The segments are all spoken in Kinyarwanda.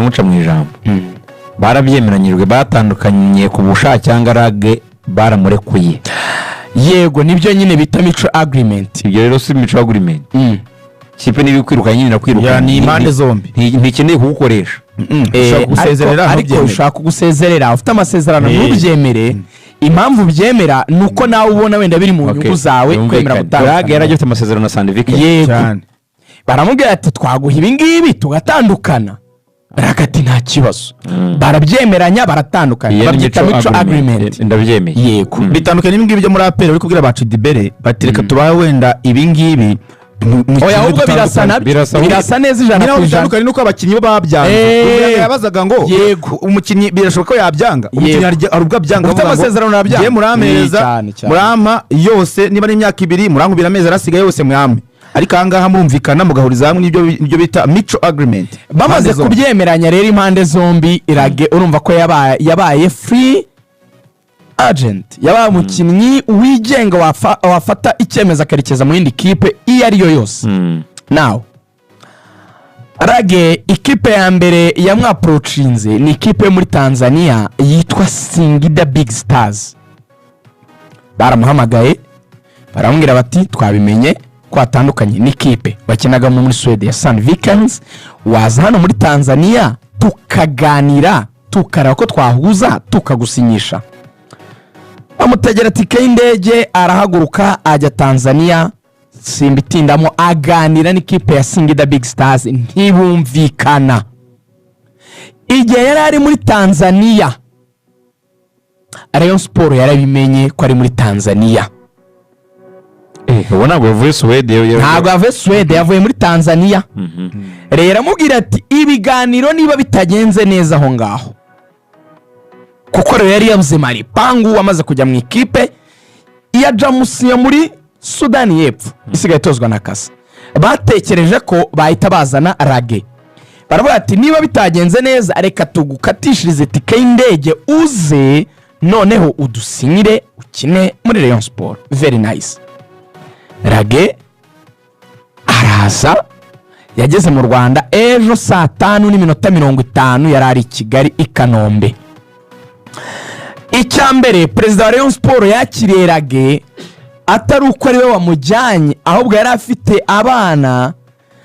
muca mu ijambo barabyemeranyijwe batandukanye ku bushake cyangwa rage baramurekuye yego nibyo nyine bita mutual agreement. ibyo rero si mutual agreement kipe nibi kwiruka nyine nakwiruka ni impande zombi ntikeneye kugukoresha ariko ushaka gusezerera ufite amasezerano n'ubyemere impamvu byemera nuko nawe ubona wenda biri mu nyungu zawe kwemera gutanga rage yaragifite amasezerano na Sandvik cyane baramubwira ati twaguha ibi ngibi tugatandukana rakati nta kibazo barabyemeranya baratandukana babyita mutual agreement. Ndabyemeye yego bitandukanye n'ibingibi byo muri APR bari kubwira bacu dibere batereka tubaye wenda ibingibi oya ahubwo birasa neza ijana ku ijana kandi nuko abakinnyi bo babyanga yabazaga ngo umukinnyi birashoboka ko yabyanga umukinnyi ari ubwo byanga ufite amasezerano yabyanga ye murameza murama yose niba ari imyaka 2 murangubira amezi arasigaye yose mwame ariko ahangaha murumvikana mugahuriza hamwe n'ibyo bita mutual agreement. Bamaze kubyemeranya rero impande zombi irage urumva ko yabaye free agent yabaye umukinnyi wigenga wafata icyemezo akarekeza mu yindi kipe iyo ari yo yose. Now rage ikipe ya mbere yamwaprocinze ni ikipe muri Tanzania yitwa Singida Big Stars. Baramuhamagaye baramubwira bati twabimenye kwatandukanye n'ikipe bakinaga muri Sweden ya Sandvik waza hano muri Tanzania tukaganira tukareba ko twahuza tukagusinyisha. Bamutegera tike y'indege arahaguruka ajya Tanzania simbitindamo aganira n'ikipe ya Singida Big Stars ntibumvikana. Igihe yari ari muri Tanzania Rayon Sport yarabimenye ko ari muri Tanzania. ubona ngo yavuye Sweden ntabwo yavuye Sweden yavuye muri Tanzania. Rero amubwira ati ibiganiro niba bitagenze neza aho ngaho kuko rero yari yabuze Maripangu amaze kujya mu ikipe iya Jamus yo muri Sudani y'Epfo isigaye tozwa na Kasa. Batekereje ko bahita bazana rage baravuga ati niba bitagenze neza reka tugukatishirize tike y'indege uze noneho udusinyire ukine muri Rayon Sport. Very nice. Rage araza yageze mu Rwanda ejo saa 5:50 yarari Kigali i Kanombe. Icyambere perezida wa Rayon Sport yakiriye Rage atari uko ari we wamujyanye ahubwo yari afite abana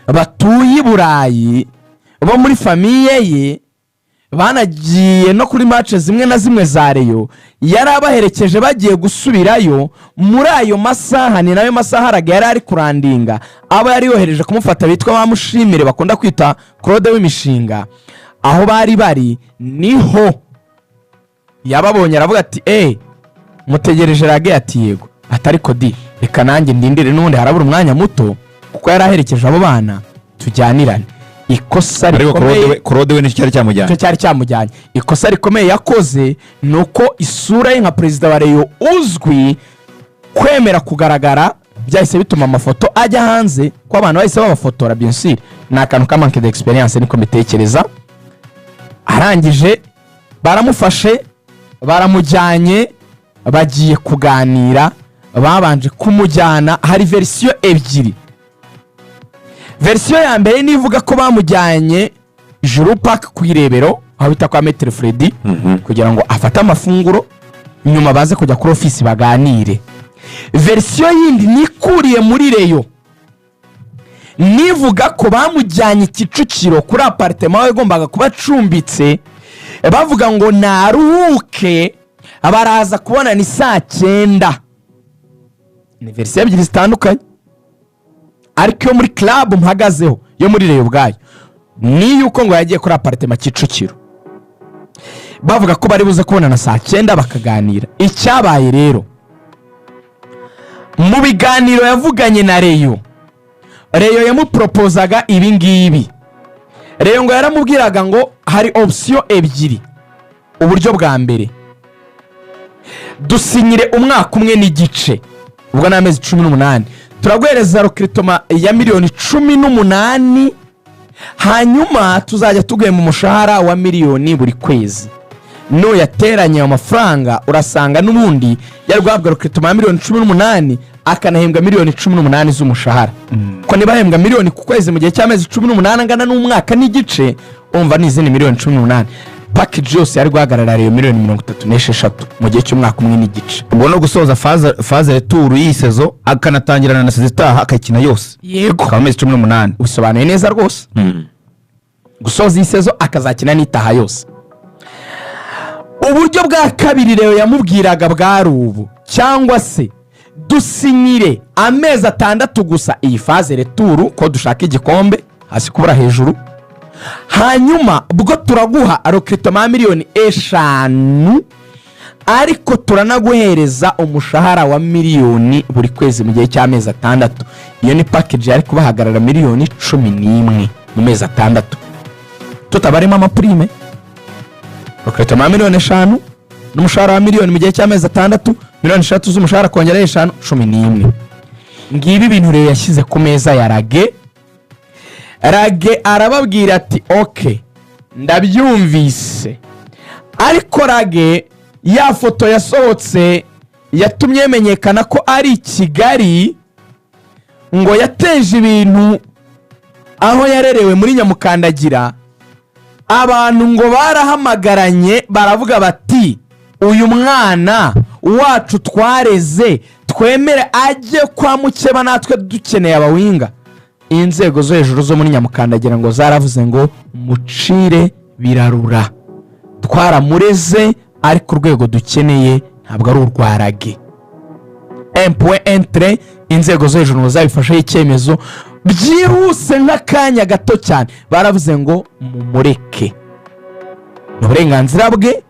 batuye i Burayi bo muri famiye ye banagiye no kuri match zimwe na zimwe za Rayon yari abaherekeje bagiye gusubirayo muri ayo masaha ni nayo masaha Rage yari ari kurandinga aba yari yohereje kumufata bitwa bamushimire bakunda kwita Claude w'imishinga aho bari niho yababonye aravuga ati mutegereje Rage ati yego atari kodi reka nanjye ndindire n'undi harabura umwanya muto kuko yari aherekeje abo bana tujyanirane. Ikosa rikomeye Claude we n'icyari cyamujyanye ikosa rikomeye yakoze nuko isura ye nka perezida wa Rayon uzwi kwemera kugaragara byahise bituma amafoto ajya hanze ko abantu bahise babafotora bien sûr na kantu ka manque d'experience niko mbitekereza. Arangije baramufashe baramujyanye bagiye kuganira babanje kumujyana hari version ebyiri. Version ya mbere nivuga ko bamujyanye Juru Park ku Irebero aho bita kwa Maître Freddy kugira ngo afate amafunguro nyuma baze kujya kuri office baganire. Version yindi nikuriye muri Rayon nivuga ko bamujyanye Kicukiro kuri appartement we gombaga kuba cumbitse bavuga ngo naruhuke abaraza kubona ni saa 9. Ni version ebyiri zitandukanye ariko yo muri club mpagazeho yo muri Rayon bwayo ni yuko ngo yagiye kuri appartement Kicukiro bavuga ko bari buze kubona na saa 9 bakaganira. Icyabaye rero mu biganiro yavuganye na Rayon yamuproposaga ibi ngibi. Rayon ngo yaramubwiraga ngo hari option ebyiri. Uburyo bwa mbere dusinyire umwaka umwe n'igice ubwo n'amezi 18 turaguhereza recruitment ya miliyoni 18 hanyuma tuzajya tuguye mu mushahara wa miliyoni buri kwezi. No yateranye amafaranga urasanga n'ubundi yari guhabwa recruitment ya miliyoni 18 akanahembwa miliyoni 18 z'umushahara. Ko niba hembwa miliyoni ku kwezi mu gihe cy'amezi 18 angana n'umwaka n'igice umva ni izindi miliyoni 18. package yose yari guhagarara iyo miliyoni 36 mu gihe cy'umwaka umwe n'igice. ubwo no gusoza faze retour y'isezo akanatangirana na sezo itaha akayikina yose. Yego akaba amezi 18. usobanuye neza rwose. gusoza iyi sezo akazakina n'itaha yose. uburyo bwa kabiri rero yamubwiraga bwari ubu, cyangwa se dusinyire amezi 6 gusa iyi faze retour ko dushaka igikombe hasi kubura hejuru, hanyuma bwo turaguha recruitment miliyoni 5 ariko turanaguhereza umushahara wa miliyoni buri kwezi mu gihe cy'amezi 6. iyo ni package yari kubahagarara miliyoni 11 mu mezi 6 tutabarimo amaprime. recruitment miliyoni 5 n'umushahara wa miliyoni mu gihe cy'amezi 6, miliyoni 3 z'umushahara kongera 5, 11. ngibi ibintu rero yashyize ku meza ya Rage arababwira ati ok ndabyumvise, ariko Rage ya foto yasohotse yatumye menyekana ko ari Kigali, ngo yateje ibintu aho yarerewe muri Nyamukandagira. abantu ngo barahamagaranye baravuga bati uyu mwana wacu twareze twemere ajye kwa mukeba, natwe dukeneye abawinga. inzego zo hejuru zo muri Nyamukandagira ngo zaravuze ngo mucire birarura, twaramureze ariko urwego dukeneye ntabwo ari urwa Rage. .entre inzego zo hejuru zabifashe icyemezo byihuse nk'akanya gato cyane, baravuze ngo mumureke n'uburenganzira bwe,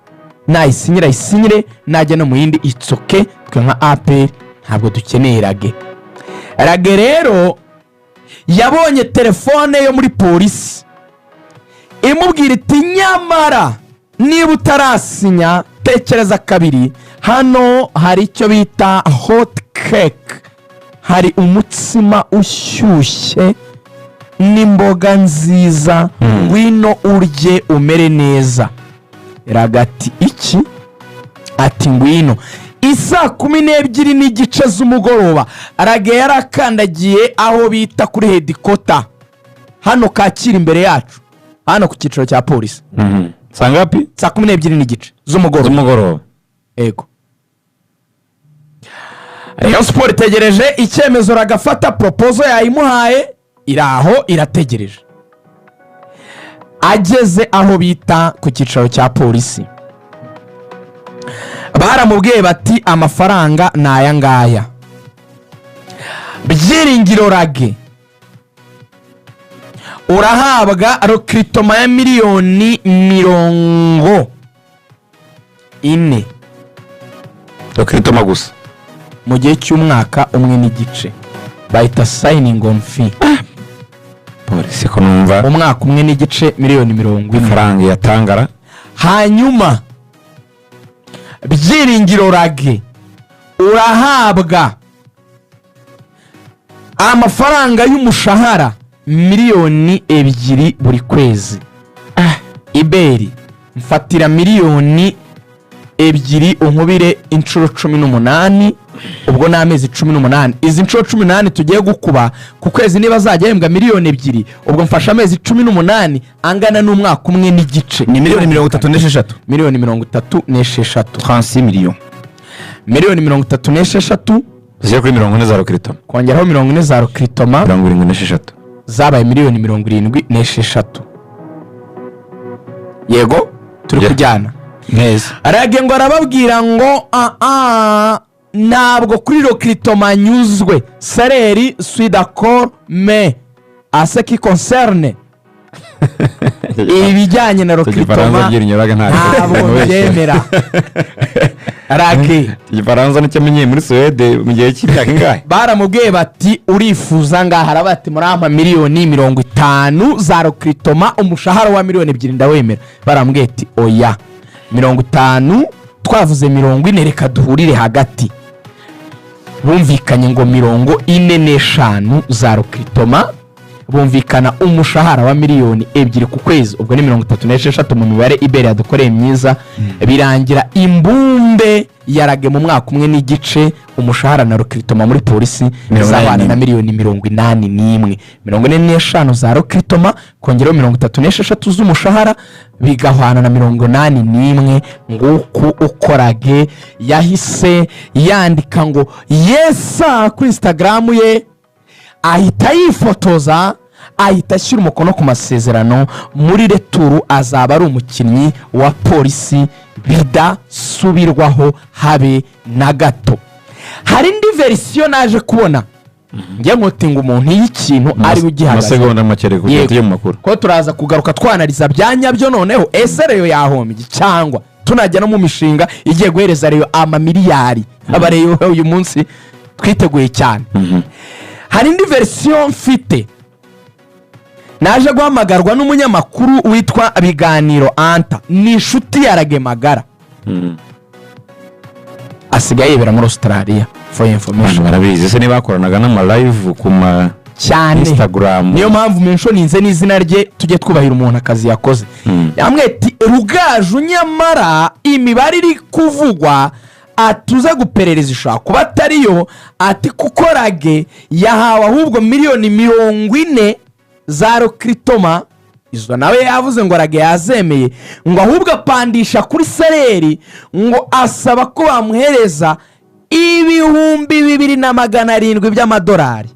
nayisinyire najya no mu yindi itsoke, twe nka APR ntabwo dukeneye Rage rero yabonye telefone yo muri polisi imubwira iti nyamara niba utarasinya tekereza kabiri, hano hari icyo bita hot cake, hari umutsima ushyushye n'imboga nziza, ngwino urye umere neza. Ragati iki? ati ngwino. Isa 12:30 z'umugoroba Rage yarakandagiye aho bita kuri headquarter hano Kacyiru imbere yacu, hano ku cyiciro cya polisi. sangapi? Saa 12:30 z'umugoroba. Ego. Rayon Sport itegereje icyemezo Ragafata, proposal yayimuhaye iraho irategereje. ageze aho bita ku cyiciro cya polisi baramubwiye bati amafaranga ni aya ngaya. Byiringiro Rage urahabwa recruitment ya miliyoni 40 recruitment gusa mu gihe cy'umwaka umwe n'igice, bahita signing on fee. polisi ko numva umwaka umwe n'igice miliyoni 40 faranga yatangara. hanyuma Byiringiro Rage urahabwa amafaranga y'umushahara miliyoni 2 buri kwezi. Iberi mfatira miliyoni 2 unkubire inshuro 18, ubwo n'amezi 18. izi nshuro 18 tugiye gukuba ku kwezi niba zajyahembwa miliyoni 2, ubwo mfasha amezi 18 angana n'umwaka umwe n'igice, ni miliyoni 36. miliyoni 36. 36 miliyoni. miliyoni 36 zije kuri 40 za recruitment, kongeraho 40 za recruitment 76 zabaye miliyoni 76. Yego turi kujyana neza. Rage ngo arababwira ngo ntabwo kuri recruitment nyuzwe, salaire suis d'accord mais à ce qui concerne ibijyanye na recruitment ntabwo byemera. Rage igifaransa nicyo amenyeye muri Suède mu gihe cy'imyaka ingahe. baramubwiye bati urifuza ngaha, bati muri ama miliyoni 50 za recruitment, umushahara wa miliyoni 2 ndawemera. baramubwiye ati oya 50 twavuze 40, reka duhurire hagati. bumvikanye ngo 45 za recruitment, bumvikana umushahara wa miliyoni 2 ku kwezi, ubwo ni 36 mu mibare Iberi yadukoreye myiza. Birangira imbumbe yarage mu mwaka umwe n'igice umushahara na Rokritoma muri polisi bizabana na miliyoni 81. 45 za Rokritoma kongeraho 36 z'umushahara bigahwana na 81. nguko ukorage yahise yandika ngo yesa kuri Instagram ye, ahita yifotoza, ahita ashyira umukono ku masezerano. Muri returu azaba ari umukinnyi wa polisi bidasubirwaho habe na gato. Hari indi verisiyo naje kubona njye nkotinga umuntu y'ikintu ari ugihagaze amasegonda make reka ujye mu makuru ko turaza kugaruka twanariza byanyabyo. Noneho ese Reyo yahombye cyangwa tunajya no mu mishinga igiye guhereza Reyo amamiliyari abareyo uyu munsi twiteguye cyane. Hari indi verisiyo mfite naje guhamagarwa n'umunyamakuru witwa Biganiro Anta, ni inshuti ya Rage Magara, asigaye yibera muri Australia for information. barabizi se niba bakoranaga n'ama live ku ma cyane Instagram, niyo mpamvu menshoninze n'izina rye tujye twubahira umuntu akazi yakoze. Yamwe ati Rugaju nyamara imibare iri kuvugwa atuze guperereza ishaka kuba atariyo, ati kuko Rage yahawe ahubwo miliyoni 40 za Rokritoma. Izo nawe yavuze ngo Rage yazemeye, ngo ahubwo apandisha kuri saleri, ngo asaba ko bamuhereza 2,700 by'amadolari.